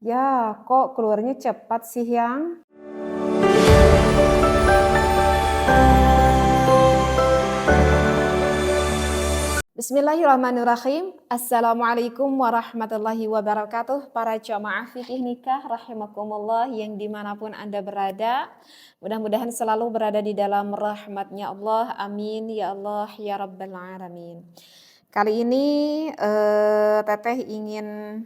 Ya, kok keluarnya cepat sih, Yang? Bismillahirrahmanirrahim. Assalamualaikum warahmatullahi wabarakatuh. Para jamaah fikih nikah rahimakumullah yang dimanapun Anda berada. Mudah-mudahan selalu berada di dalam rahmatnya Allah. Amin ya Allah ya Rabbal Alamin. Kali ini Teteh ingin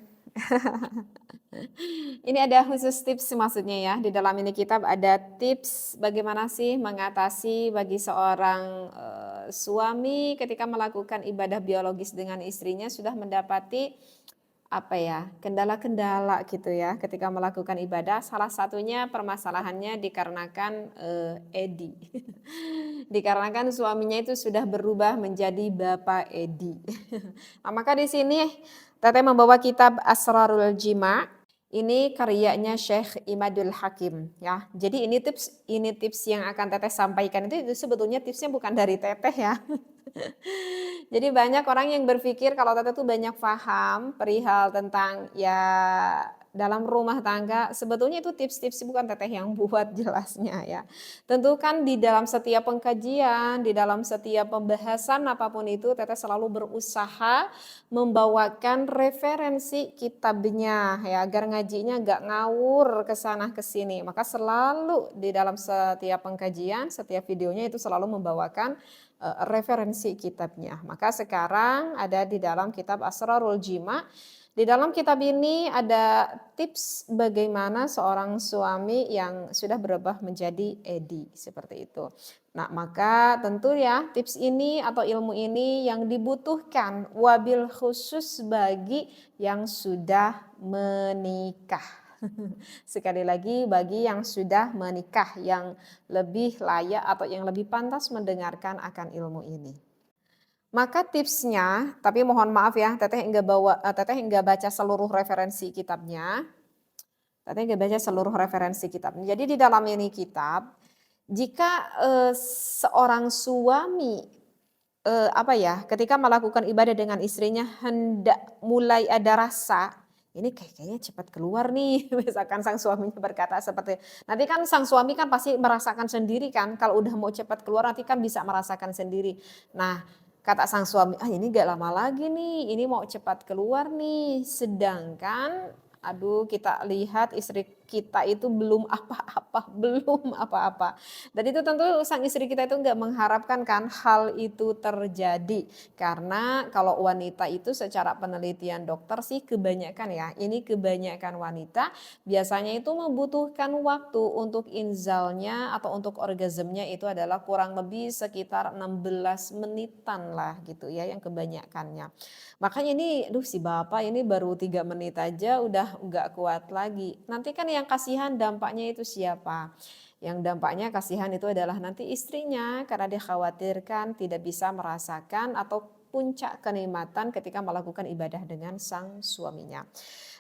ini ada khusus tips maksudnya ya. Di dalam ini kitab ada tips bagaimana sih mengatasi bagi seorang suami ketika melakukan ibadah biologis dengan istrinya sudah mendapati apa ya, kendala-kendala gitu ya ketika melakukan ibadah. Salah satunya permasalahannya dikarenakan Edi. Dikarenakan suaminya itu sudah berubah menjadi Bapak Edi. Nah, maka di sini Teteh membawa kitab Asrarul Jima. Ini karyanya Syekh Imadul Hakim ya. Jadi ini tips yang akan Teteh sampaikan itu sebetulnya tipsnya bukan dari Teteh ya. Jadi banyak orang yang berpikir kalau Teteh tuh banyak paham perihal tentang ya dalam rumah tangga. Sebetulnya itu tips-tips bukan Teteh yang buat jelasnya ya. Tentu kan di dalam setiap pengkajian, di dalam setiap pembahasan apapun itu Teteh selalu berusaha membawakan referensi kitabnya ya agar ngajinya gak ngawur ke sana ke sini. Maka selalu di dalam setiap pengkajian, setiap videonya itu selalu membawakan referensi kitabnya. Maka sekarang ada di dalam kitab Asrarul Jima. Di dalam kitab ini ada tips bagaimana seorang suami yang sudah berubah menjadi Edi seperti itu. Nah, maka tentu ya tips ini atau ilmu ini yang dibutuhkan wabil khusus bagi yang sudah menikah. Sekali lagi bagi yang sudah menikah yang lebih layak atau yang lebih pantas mendengarkan akan ilmu ini. Maka tipsnya, tapi mohon maaf ya, Teteh enggak baca seluruh referensi kitabnya. Teteh enggak baca seluruh referensi kitabnya. Jadi di dalam ini kitab, jika seorang suami ketika melakukan ibadah dengan istrinya hendak mulai ada rasa, ini kayaknya cepat keluar nih, misalkan sang suaminya berkata seperti, nanti kan sang suami kan pasti merasakan sendiri kan, kalau udah mau cepat keluar nanti kan bisa merasakan sendiri. Nah, kata sang suami, ini gak lama lagi nih, ini mau cepat keluar nih, sedangkan aduh kita lihat istri kita itu belum apa-apa, belum apa-apa. Dan itu tentu sang istri kita itu nggak mengharapkan kan hal itu terjadi. Karena kalau wanita itu secara penelitian dokter sih kebanyakan ya, ini kebanyakan wanita biasanya itu membutuhkan waktu untuk inzalnya atau untuk orgasmnya itu adalah kurang lebih sekitar 16 menitan lah gitu ya yang kebanyakannya. Makanya ini, si bapak ini baru 3 menit aja udah nggak kuat lagi. Nanti kan yang kasihan dampaknya itu siapa? Yang dampaknya kasihan itu adalah nanti istrinya karena dia khawatirkan tidak bisa merasakan atau puncak kenikmatan ketika melakukan ibadah dengan sang suaminya.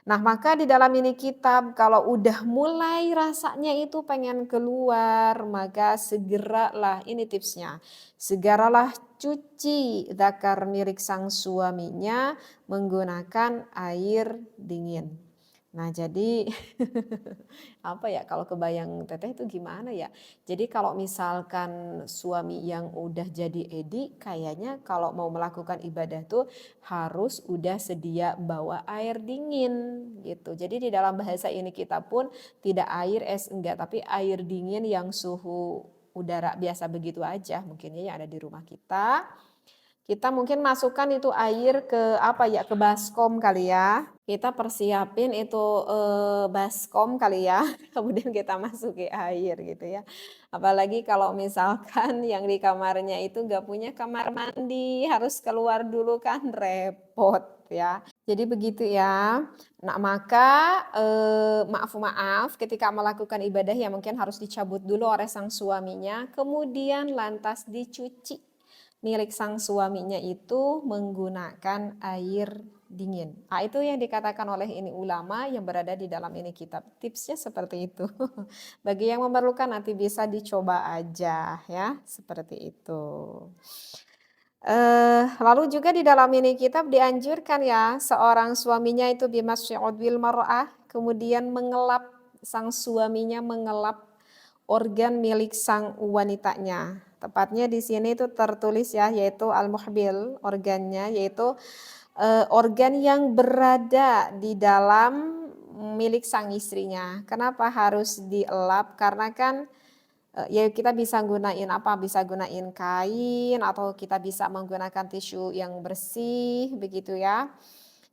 Nah, maka di dalam ini kitab kalau udah mulai rasanya itu pengen keluar, maka segeralah ini tipsnya. Segeralah cuci zakar milik sang suaminya menggunakan air dingin. Nah, jadi apa ya kalau kebayang Teteh itu gimana ya? Jadi kalau misalkan suami yang udah jadi Edi kayaknya kalau mau melakukan ibadah tuh harus udah sedia bawa air dingin gitu. Jadi di dalam bahasa ini kita pun tidak air es enggak, tapi air dingin yang suhu udara biasa begitu aja mungkin ya yang ada di rumah kita. Kita mungkin masukkan itu air ke ke baskom kali ya. Kita persiapin itu baskom kali ya. Kemudian kita masuki air gitu ya. Apalagi kalau misalkan yang di kamarnya itu gak punya kamar mandi, harus keluar dulu kan repot ya. Jadi begitu ya. Nah, maka maaf ketika melakukan ibadah ya mungkin harus dicabut dulu oleh sang suaminya, kemudian lantas dicuci milik sang suaminya itu menggunakan air dingin. Nah, itu yang dikatakan oleh ini ulama yang berada di dalam ini kitab. Tipsnya seperti itu. Bagi yang memerlukan nanti bisa dicoba aja ya, seperti itu. Lalu juga di dalam ini kitab dianjurkan ya seorang suaminya itu bimasy'ud bil mar'ah kemudian mengelap, sang suaminya mengelap organ milik sang wanitanya. Tepatnya di sini itu tertulis ya, yaitu al-muhbil, organnya yaitu organ yang berada di dalam milik sang istrinya. Kenapa harus dielap? Karena kan ya kita bisa gunain apa? Bisa gunain kain atau kita bisa menggunakan tisu yang bersih begitu ya.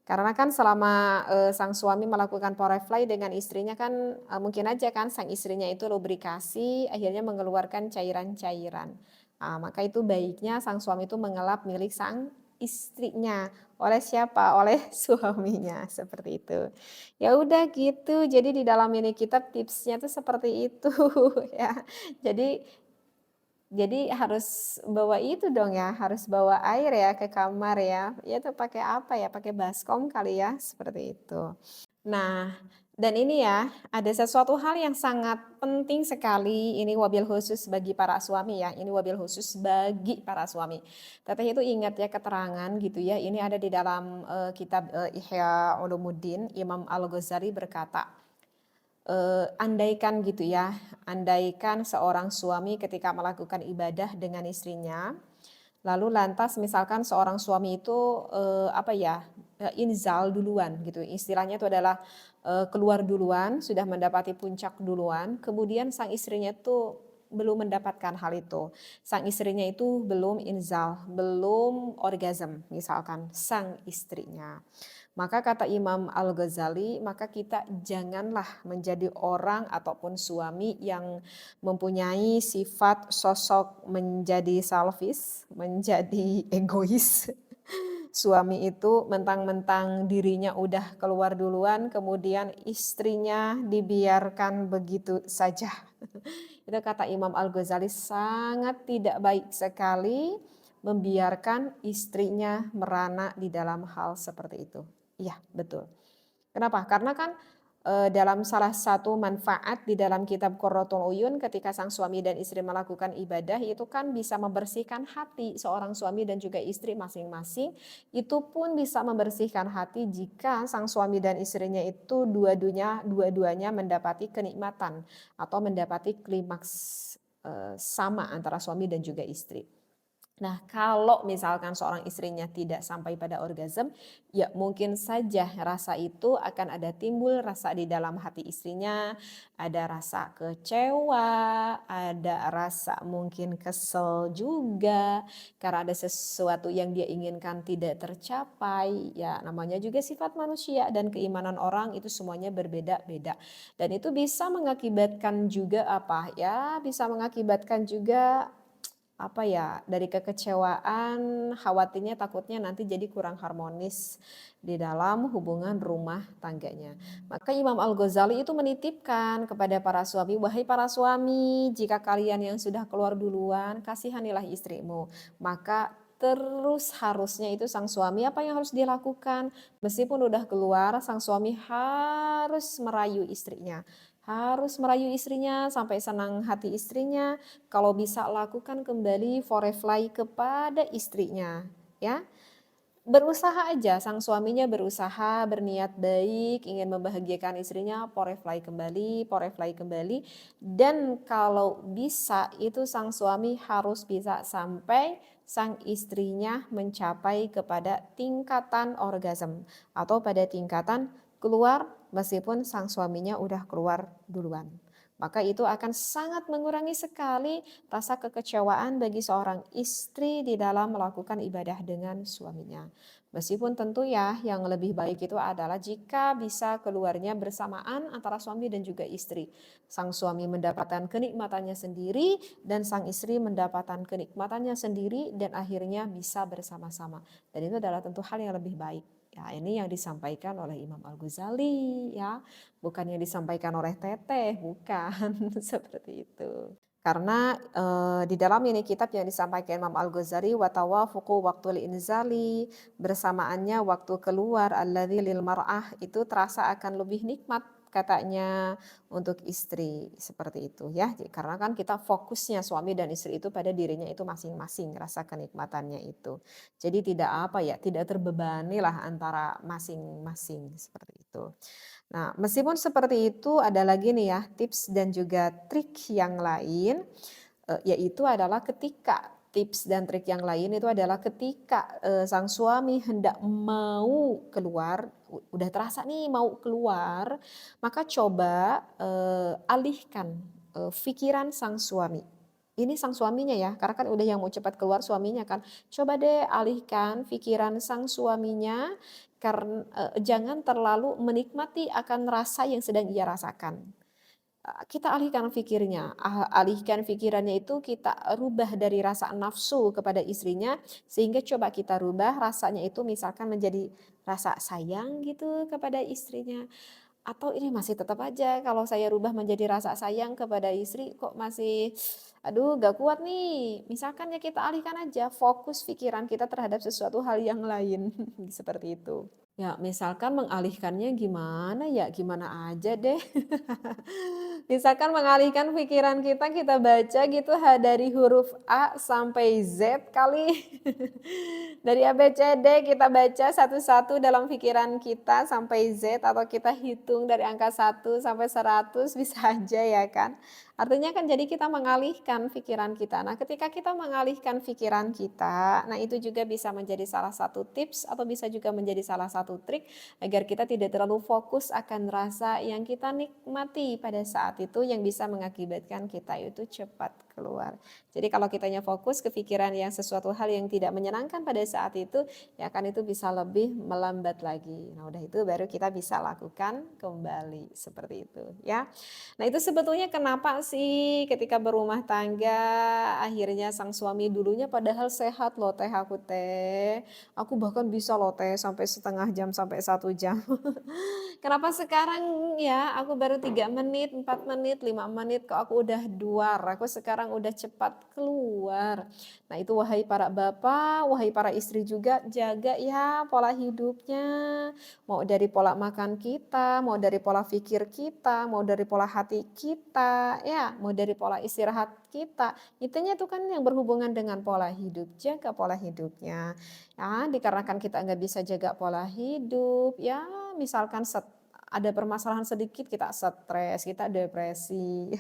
Karena kan selama sang suami melakukan porefly dengan istrinya kan mungkin aja kan sang istrinya itu lubrikasi akhirnya mengeluarkan cairan-cairan. Nah, maka itu baiknya sang suami itu mengelap milik sang istrinya. Oleh siapa? Oleh suaminya seperti itu. Ya udah gitu. Jadi di dalam ini kitab tipsnya tuh seperti itu ya. Jadi harus bawa itu dong ya, harus bawa air ya ke kamar ya. Ya tuh pakai apa ya? Pakai baskom kali ya, seperti itu. Nah, dan ini ya, ada sesuatu hal yang sangat penting sekali, ini wabil khusus bagi para suami ya, ini wabil khusus bagi para suami. Teteh itu ingat ya keterangan gitu ya, ini ada di dalam kitab Ihya Ulumuddin, Imam Al-Ghazali berkata, andaikan gitu ya, andaikan seorang suami ketika melakukan ibadah dengan istrinya, lalu lantas misalkan seorang suami itu inzal duluan gitu, istilahnya itu adalah keluar duluan, sudah mendapati puncak duluan, kemudian sang istrinya itu belum mendapatkan hal itu, sang istrinya itu belum inzal, belum orgasm misalkan sang istrinya. Maka kata Imam Al-Ghazali, maka kita janganlah menjadi orang ataupun suami yang mempunyai sifat sosok menjadi selfish, menjadi egois. Suami itu mentang-mentang dirinya udah keluar duluan, kemudian istrinya dibiarkan begitu saja. Itu kata Imam Al-Ghazali sangat tidak baik sekali membiarkan istrinya merana di dalam hal seperti itu. Iya, betul. Kenapa? Karena kan dalam salah satu manfaat di dalam kitab Qurratul Uyun ketika sang suami dan istri melakukan ibadah itu kan bisa membersihkan hati seorang suami dan juga istri masing-masing. Itu pun bisa membersihkan hati jika sang suami dan istrinya itu dua-duanya mendapati kenikmatan atau mendapati klimaks sama antara suami dan juga istri. Nah, kalau misalkan seorang istrinya tidak sampai pada orgasme, ya mungkin saja rasa itu akan ada timbul rasa di dalam hati istrinya, ada rasa kecewa, ada rasa mungkin kesel juga, karena ada sesuatu yang dia inginkan tidak tercapai, ya namanya juga sifat manusia dan keimanan orang itu semuanya berbeda-beda. Dan itu bisa mengakibatkan juga apa ya, bisa mengakibatkan juga dari kekecewaan, khawatirnya takutnya nanti jadi kurang harmonis di dalam hubungan rumah tangganya. Maka Imam Al-Ghazali itu menitipkan kepada para suami, wahai para suami, jika kalian yang sudah keluar duluan, kasihanilah istrimu. Maka terus harusnya itu sang suami apa yang harus dilakukan? Meskipun udah keluar, sang suami harus merayu istrinya. Harus merayu istrinya sampai senang hati istrinya. Kalau bisa lakukan kembali forefly kepada istrinya, ya. Berusaha aja, sang suaminya berusaha, berniat baik, ingin membahagiakan istrinya, forefly kembali. Dan kalau bisa itu sang suami harus bisa sampai sang istrinya mencapai kepada tingkatan orgasme atau pada tingkatan keluar meskipun sang suaminya udah keluar duluan. Maka itu akan sangat mengurangi sekali rasa kekecewaan bagi seorang istri di dalam melakukan ibadah dengan suaminya. Meskipun tentu ya yang lebih baik itu adalah jika bisa keluarnya bersamaan antara suami dan juga istri. Sang suami mendapatkan kenikmatannya sendiri dan sang istri mendapatkan kenikmatannya sendiri dan akhirnya bisa bersama-sama. Dan itu adalah tentu hal yang lebih baik. Ya, ini yang disampaikan oleh Imam Al-Ghazali ya, bukan yang disampaikan oleh Teteh, bukan seperti itu. Karena di dalam ini kitab yang disampaikan Imam Al-Ghazali wa tawafuqu waqtul inzali, bersamaannya waktu keluar alladzi lil mar'ah itu terasa akan lebih nikmat katanya untuk istri, seperti itu ya. Karena kan kita fokusnya suami dan istri itu pada dirinya itu masing-masing, rasa kenikmatannya itu. Jadi tidak apa ya, tidak terbebani lah antara masing-masing, seperti itu. Nah, meskipun seperti itu ada lagi nih ya tips dan juga trik yang lain, yaitu adalah ketika tips dan trik yang lain itu adalah ketika, sang suami hendak mau keluar, udah terasa nih mau keluar, maka coba, alihkan, pikiran sang suami. Ini sang suaminya ya, karena kan udah yang mau cepat keluar suaminya kan. Coba deh alihkan pikiran sang suaminya karena jangan terlalu menikmati akan rasa yang sedang ia rasakan. Kita alihkan pikirnya, alihkan pikirannya itu kita rubah dari rasa nafsu kepada istrinya, sehingga coba kita rubah rasanya itu misalkan menjadi rasa sayang gitu kepada istrinya. Atau ini masih tetap aja kalau saya rubah menjadi rasa sayang kepada istri kok masih, aduh gak kuat nih. Misalkan ya kita alihkan aja fokus pikiran kita terhadap sesuatu hal yang lain, seperti itu. Ya misalkan mengalihkannya gimana ya, gimana aja deh. Misalkan mengalihkan pikiran kita baca gitu dari huruf A sampai Z kali. Dari A, B, C, D kita baca satu-satu dalam pikiran kita sampai Z atau kita hitung dari angka 1 sampai 100 bisa aja ya kan. Artinya kan jadi kita mengalihkan pikiran kita. Nah ketika kita mengalihkan pikiran kita, nah itu juga bisa menjadi salah satu tips atau bisa juga menjadi salah satu trik agar kita tidak terlalu fokus akan rasa yang kita nikmati pada saat itu yang bisa mengakibatkan kita itu cepat keluar. Jadi kalau kitanya fokus ke pikiran yang sesuatu hal yang tidak menyenangkan pada saat itu, ya kan itu bisa lebih melambat lagi. Nah udah itu baru kita bisa lakukan kembali seperti itu ya. Nah itu sebetulnya kenapa sih ketika berumah tangga akhirnya sang suami dulunya padahal sehat loh teh aku teh. Aku bahkan bisa loh teh sampai setengah jam sampai 1 jam. Kenapa sekarang ya aku baru 3 menit, 4 menit, 5 menit kok aku udah duar, aku sekarang udah cepat keluar. Nah itu wahai para bapak, wahai para istri juga jaga ya pola hidupnya. Mau dari pola makan kita, mau dari pola pikir kita, mau dari pola hati kita, ya mau dari pola istirahat kita. Intinya itu kan yang berhubungan dengan pola hidup, jaga pola hidupnya. Ya, dikarenakan kita nggak bisa jaga pola hidup, ya misalkan ada permasalahan sedikit kita stres, kita depresi.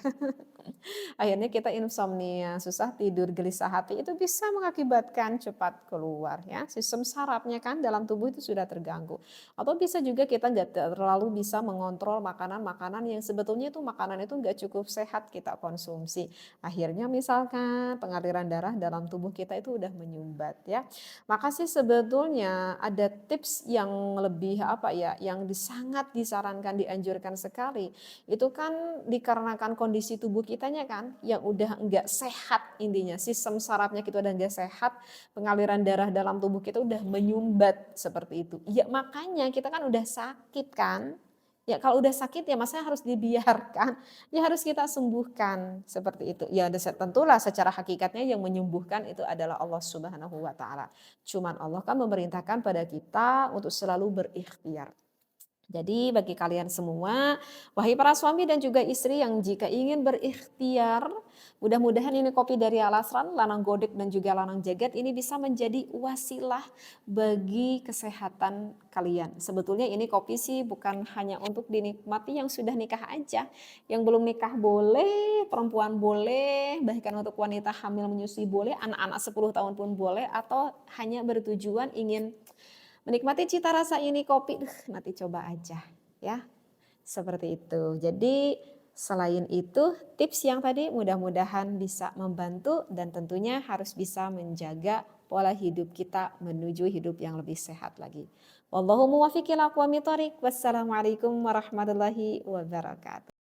Akhirnya kita insomnia, susah tidur, gelisah hati, itu bisa mengakibatkan cepat keluar ya. Sistem sarafnya kan dalam tubuh itu sudah terganggu. Atau bisa juga kita nggak terlalu bisa mengontrol makanan-makanan yang sebetulnya itu makanan itu nggak cukup sehat kita konsumsi. Akhirnya misalkan pengaliran darah dalam tubuh kita itu udah menyumbat ya. Maka sih sebetulnya ada tips yang lebih apa ya, yang sangat disarankan, dianjurkan sekali. Itu kan dikarenakan kondisi tubuh kitanya kan yang udah enggak sehat intinya, sistem sarafnya kita udah enggak sehat, pengaliran darah dalam tubuh kita udah menyumbat seperti itu. Ya makanya kita kan udah sakit kan. Ya kalau udah sakit ya masa harus dibiarkan, ya harus kita sembuhkan seperti itu. Ya tentulah secara hakikatnya yang menyembuhkan itu adalah Allah Subhanahu wa taala. Cuman Allah kan memerintahkan pada kita untuk selalu berikhtiar. Jadi bagi kalian semua, wahai para suami dan juga istri yang jika ingin berikhtiar, mudah-mudahan ini kopi dari Alasran, Lanang Godek dan juga Lanang Jagat ini bisa menjadi wasilah bagi kesehatan kalian. Sebetulnya ini kopi sih bukan hanya untuk dinikmati yang sudah nikah aja. Yang belum nikah boleh, perempuan boleh, bahkan untuk wanita hamil menyusui boleh, anak-anak 10 tahun pun boleh, atau hanya bertujuan ingin menikmati cita rasa ini kopi, nanti coba aja ya. Seperti itu. Jadi selain itu tips yang tadi mudah-mudahan bisa membantu dan tentunya harus bisa menjaga pola hidup kita menuju hidup yang lebih sehat lagi. Wallahu muwaffiq ila aqwamit thoriq. Wassalamualaikum warahmatullahi wabarakatuh.